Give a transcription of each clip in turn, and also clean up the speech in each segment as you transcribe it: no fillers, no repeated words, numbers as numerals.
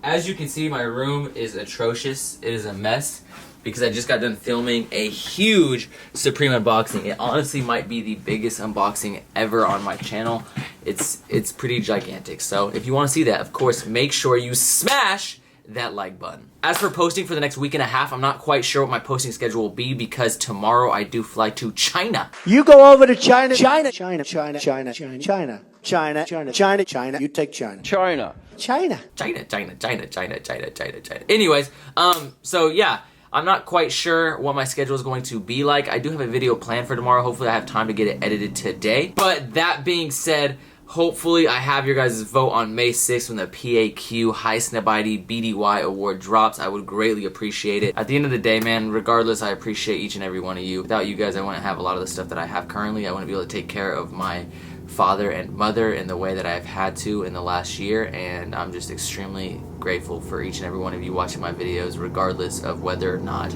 as you can see, my room is atrocious. It is a mess because I just got done filming a huge Supreme unboxing. It honestly might be the biggest unboxing ever on my channel. It's pretty gigantic. So if you want to see that, of course, make sure you smash that like button. As for posting for the next week and a half, I'm not quite sure what my posting schedule will be because tomorrow I do fly to China. You go over to China. China. China. China. China. China. China. China. China. China. China. You take China. China. China. China. China. China. China. China. China. China. Anyways, so yeah, I'm not quite sure what my schedule is going to be like. I do have a video planned for tomorrow. Hopefully I have time to get it edited today. But that being said, hopefully I have your guys' vote on May 6th when the PAQ High Snabity BDY award drops. I would greatly appreciate it. At the end of the day, man, regardless, I appreciate each and every one of you. Without you guys, I wouldn't have a lot of the stuff that I have currently. I wouldn't be able to take care of my father and mother in the way that I've had to in the last year, and I'm just extremely grateful for each and every one of you watching my videos, regardless of whether or not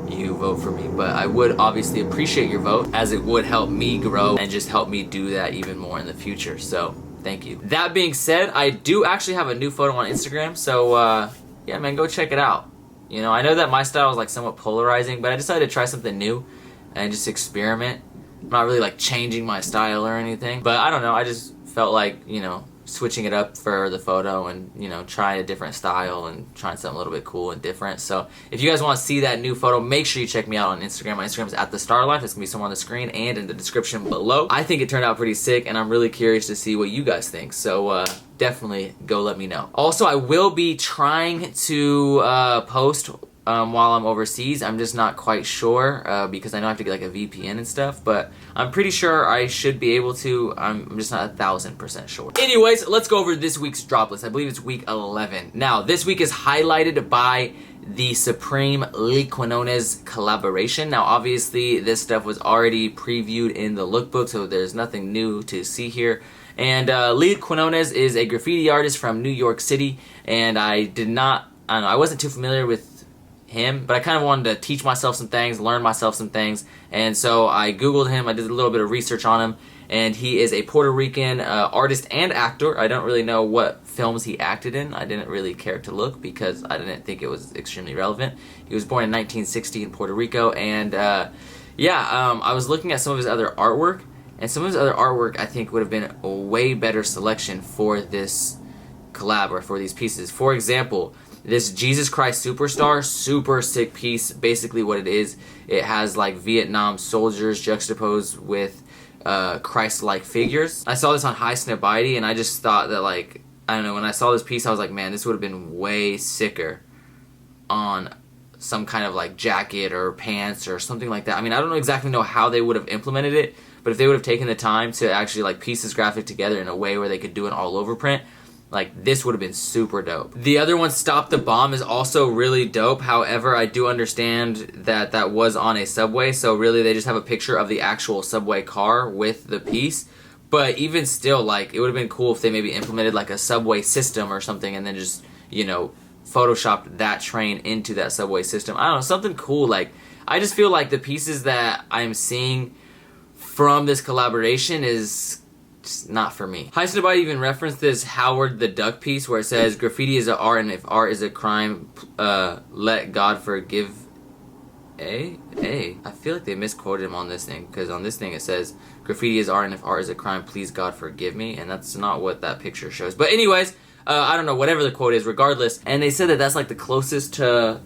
you vote for me. But I would obviously appreciate your vote, as it would help me grow and just help me do that even more in the future. So thank you. That being said, I do actually have a new photo on Instagram, so yeah, man, go check it out. You know, I know that my style is like somewhat polarizing, but I decided to try something new and just experiment. I'm not really like changing my style or anything, but I don't know, I just felt like, you know, switching it up for the photo and, you know, trying a different style and trying something a little bit cool and different. So if you guys want to see that new photo, make sure you check me out on Instagram. My Instagram is @thestarlife. It's gonna be somewhere on the screen and in the description below. I think it turned out pretty sick, and I'm really curious to see what you guys think. So definitely go let me know. Also, I will be trying to post while I'm overseas. I'm just not quite sure because I know I have to get like a VPN and stuff, but I'm pretty sure I should be able to. I'm just not 1000% sure. Anyways, let's go over this week's drop list. I believe it's week 11. Now, this week is highlighted by the Supreme Lee Quinones collaboration. Now, obviously, this stuff was already previewed in the lookbook, so there's nothing new to see here. And Lee Quinones is a graffiti artist from New York City, and I don't know, I wasn't too familiar with him, but I kind of wanted to teach myself some things, learn myself some things, and so I googled him. I did a little bit of research on him, and he is a Puerto Rican artist and actor. I don't really know what films he acted in. I didn't really care to look because I didn't think it was extremely relevant. He was born in 1960 in Puerto Rico, and I was looking at some of his other artwork, and some of his other artwork I think would have been a way better selection for this collab or for these pieces. For example, this Jesus Christ Superstar, super sick piece. Basically what it is, it has like Vietnam soldiers juxtaposed with Christ-like figures. I saw this on High Snabity, and I just thought that, like, I don't know, when I saw this piece I was like, man, this would have been way sicker on some kind of like jacket or pants or something like that. I mean, I don't exactly know how they would have implemented it, but if they would have taken the time to actually like piece this graphic together in a way where they could do an all over print, like, this would have been super dope. The other one, Stop the Bomb, is also really dope. However, I do understand that that was on a subway, so really they just have a picture of the actual subway car with the piece. But even still, like, it would have been cool if they maybe implemented like a subway system or something and then just, you know, photoshopped that train into that subway system. I don't know, something cool. Like, I just feel like the pieces that I'm seeing from this collaboration is just not for me. High Snabity even referenced this Howard the Duck piece where it says, graffiti is an art, and if art is a crime, let God forgive. I feel like they misquoted him on this thing, because on this thing it says, graffiti is art, and if art is a crime, please God forgive me, and that's not what that picture shows. But anyways, I don't know, whatever the quote is, regardless. And they said that that's like the closest to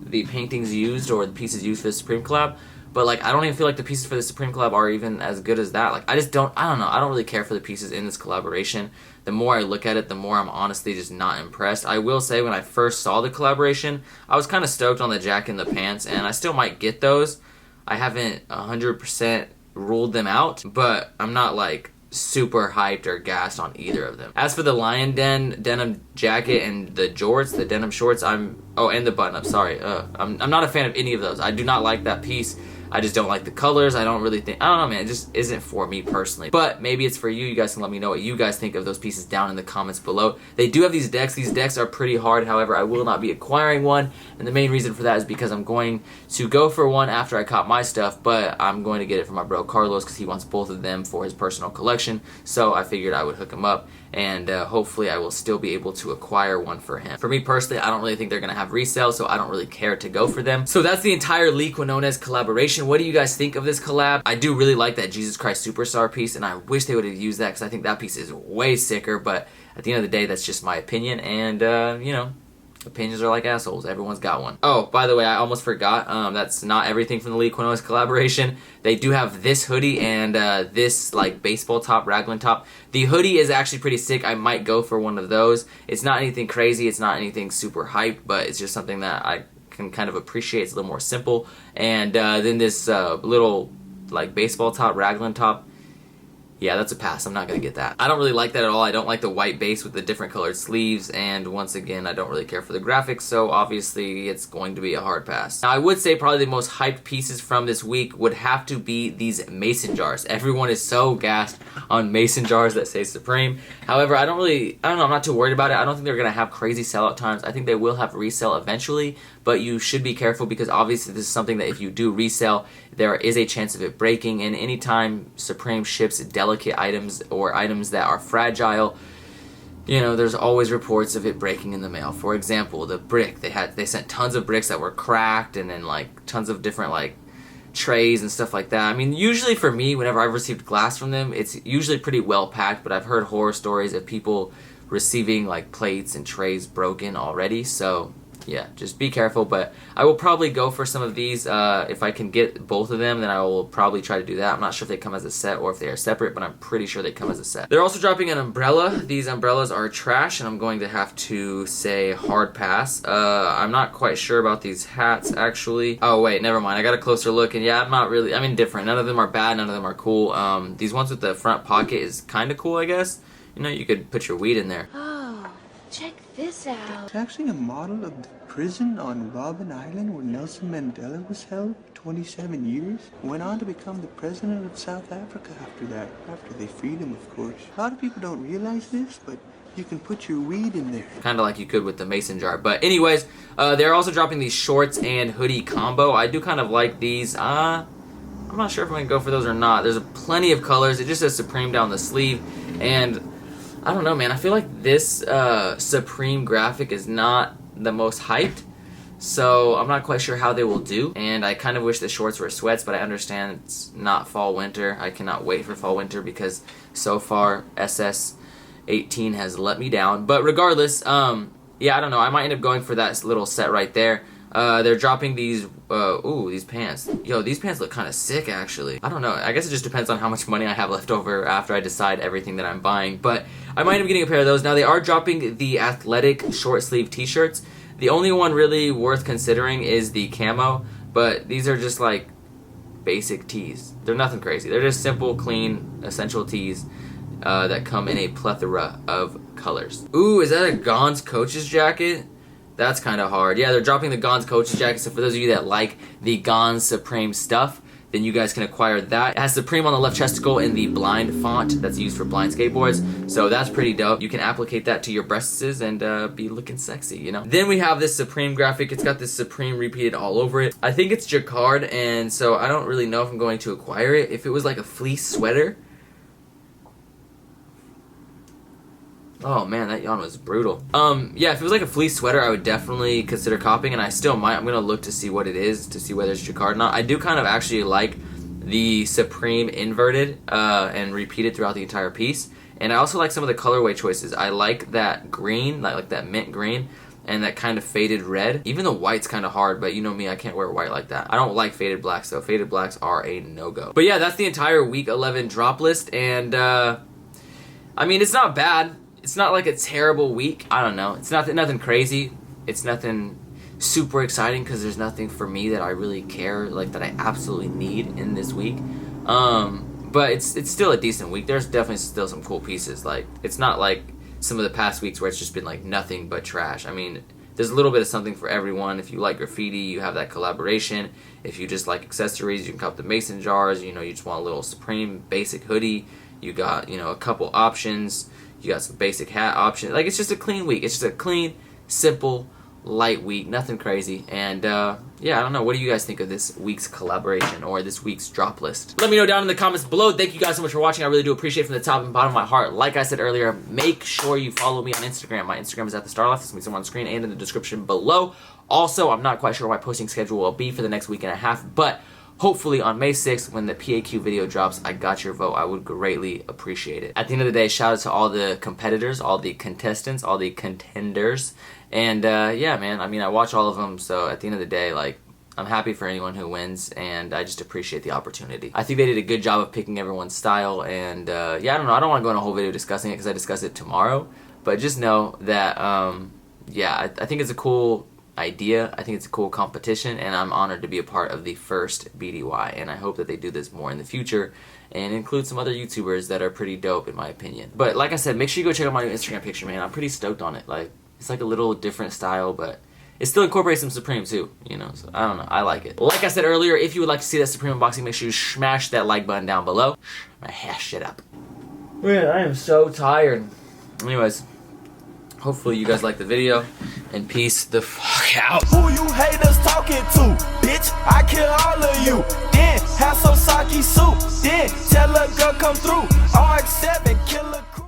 the paintings used or the pieces used for the Supreme collab. But, like, I don't even feel like the pieces for the Supreme collab are even as good as that. Like, I don't know. I don't really care for the pieces in this collaboration. The more I look at it, the more I'm honestly just not impressed. I will say, when I first saw the collaboration, I was kind of stoked on the jacket and the pants, and I still might get those. I haven't 100% ruled them out, but I'm not, like, super hyped or gassed on either of them. As for the Lion Den denim jacket and the jorts, the denim shorts, and the button-up, sorry. I'm not a fan of any of those. I do not like that piece. I just don't like the colors. I don't know, man. It just isn't for me personally. But maybe it's for you. You guys can let me know what you guys think of those pieces down in the comments below. They do have these decks. These decks are pretty hard. However, I will not be acquiring one. And the main reason for that is because I'm going to go for one after I cop my stuff. But I'm going to get it for my bro Carlos because he wants both of them for his personal collection. So I figured I would hook him up. And hopefully I will still be able to acquire one for him. For me personally, I don't really think they're gonna have resale, so I don't really care to go for them. So that's the entire Lee Quinones collaboration. What do you guys think of this collab? I do really like that Jesus Christ Superstar piece, and I wish they would have used that because I think that piece is way sicker, but at the end of the day, that's just my opinion, and you know, opinions are like assholes. Everyone's got one. Oh, by the way, I almost forgot. That's not everything from the Lee Quinones collaboration. They do have this hoodie and this like baseball top, raglan top. The hoodie is actually pretty sick. I might go for one of those. It's not anything crazy. It's not anything super hype, but it's just something that I can kind of appreciate. It's a little more simple. And then this little like baseball top, raglan top. Yeah, that's a pass. I'm not going to get that. I don't really like that at all. I don't like the white base with the different colored sleeves, and once again, I don't really care for the graphics, so obviously it's going to be a hard pass. Now, I would say probably the most hyped pieces from this week would have to be these mason jars. Everyone is so gassed on mason jars that say Supreme. However, I don't know, I'm not too worried about it. I don't think they're going to have crazy sellout times. I think they will have resale eventually, but you should be careful because obviously this is something that if you do resell, there is a chance of it breaking, and anytime Supreme ships delicate items or items that are fragile, you know, there's always reports of it breaking in the mail. For example, the brick, they sent tons of bricks that were cracked, and then like tons of different like trays and stuff like that. I mean, usually for me, whenever I've received glass from them, it's usually pretty well packed, but I've heard horror stories of people receiving like plates and trays broken already, so yeah, just be careful. But I will probably go for some of these. If I can get both of them, then I will probably try to do that. I'm not sure if they come as a set or if they are separate, but I'm pretty sure they come as a set. They're also dropping an umbrella. These umbrellas are trash, and I'm going to have to say hard pass. I'm not quite sure about these hats, actually. Oh, wait, never mind. I got a closer look, and yeah, I'm indifferent. None of them are bad. None of them are cool. These ones with the front pocket is kind of cool, I guess. You know, you could put your weed in there. Oh, check this out. It's actually a model of the prison on Robben Island where Nelson Mandela was held 27 years. Went on to become the president of South Africa after that. After they freed him, of course. A lot of people don't realize this, but you can put your weed in there. Kind of like you could with the mason jar. But anyways, they're also dropping these shorts and hoodie combo. I do kind of like these. I'm not sure if I'm going to go for those or not. There's plenty of colors. It just says Supreme down the sleeve. And I don't know, man. I feel like this Supreme graphic is not the most hyped, so I'm not quite sure how they will do. And I kind of wish the shorts were sweats, but I understand it's not fall winter. I cannot wait for fall winter because so far SS18 has let me down. But regardless, yeah, I don't know. I might end up going for that little set right there. They're dropping these, ooh, these pants. Yo, these pants look kind of sick, actually. I don't know. I guess it just depends on how much money I have left over after I decide everything that I'm buying. But I might end up getting a pair of those. Now, they are dropping the athletic short sleeve t-shirts. The only one really worth considering is the camo. But these are just, like, basic tees. They're nothing crazy. They're just simple, clean, essential tees that come in a plethora of colors. Ooh, is that a Gons Coaches jacket? That's kind of hard. Yeah, they're dropping the Gons Coaches jacket, so for those of you that like the Gons Supreme stuff, then you guys can acquire that. It has Supreme on the left chesticle in the blind font that's used for blind skateboards, so that's pretty dope. You can applicate that to your breasts and be looking sexy, you know? Then we have this Supreme graphic. It's got this Supreme repeated all over it. I think it's jacquard, and so I don't really know if I'm going to acquire it. If it was like a fleece sweater, oh man, that yawn was brutal. Yeah, if it was like a fleece sweater, I would definitely consider copying, and I still might. I'm gonna look to see what it is, to see whether it's jacquard or not. I do kind of actually like the Supreme inverted and repeated throughout the entire piece, and I also like some of the colorway choices. I like that green, like that mint green, and that kind of faded red. Even the white's kind of hard, but you know me, I can't wear white like that. I don't like faded blacks, though. Faded blacks are a no-go. But yeah, that's the entire week 11 drop list, and I mean, it's not bad. It's not like a terrible week. I don't know. It's nothing crazy. It's nothing super exciting because there's nothing for me that I really care, like that I absolutely need in this week. But it's still a decent week. There's definitely still some cool pieces. Like, it's not like some of the past weeks where it's just been like nothing but trash. I mean, there's a little bit of something for everyone. If you like graffiti, you have that collaboration. If you just like accessories, you can cop the mason jars. You know, you just want a little Supreme basic hoodie. You got, you know, a couple options. You got some basic hat options. Like, it's just a clean week. It's just a clean, simple light week, nothing crazy. And yeah, I don't know. What do you guys think of this week's collaboration or this week's drop list? Let me know down in the comments below. Thank you guys so much for watching. I really do appreciate it from the top and bottom of my heart. Like I said earlier, make sure you follow me on Instagram. My Instagram is @thestarlife. It's going to be somewhere on the screen and in the description below. Also, I'm not quite sure what my posting schedule will be for the next week and a half, but hopefully on May 6th, when the PAQ video drops, I got your vote. I would greatly appreciate it. At the end of the day, shout out to all the competitors, all the contestants, all the contenders. And yeah, man, I mean, I watch all of them, so at the end of the day, like, I'm happy for anyone who wins, and I just appreciate the opportunity. I think they did a good job of picking everyone's style, and yeah, I don't know. I don't want to go in a whole video discussing it because I discuss it tomorrow, but just know that, yeah, I think it's a cool idea. I think it's a cool competition, and I'm honored to be a part of the first BDY, and I hope that they do this more in the future and include some other YouTubers that are pretty dope in my opinion. But like I said, make sure you go check out my new Instagram picture, man. I'm pretty stoked on it. Like, it's like a little different style, but it still incorporates some Supreme too, you know, so I don't know, I like it. Like I said earlier, if you would like to see that Supreme unboxing, make sure you smash that like button down below. My hash shit up. Man, I am so tired. Anyways, hopefully you guys like the video, and peace the fuck out.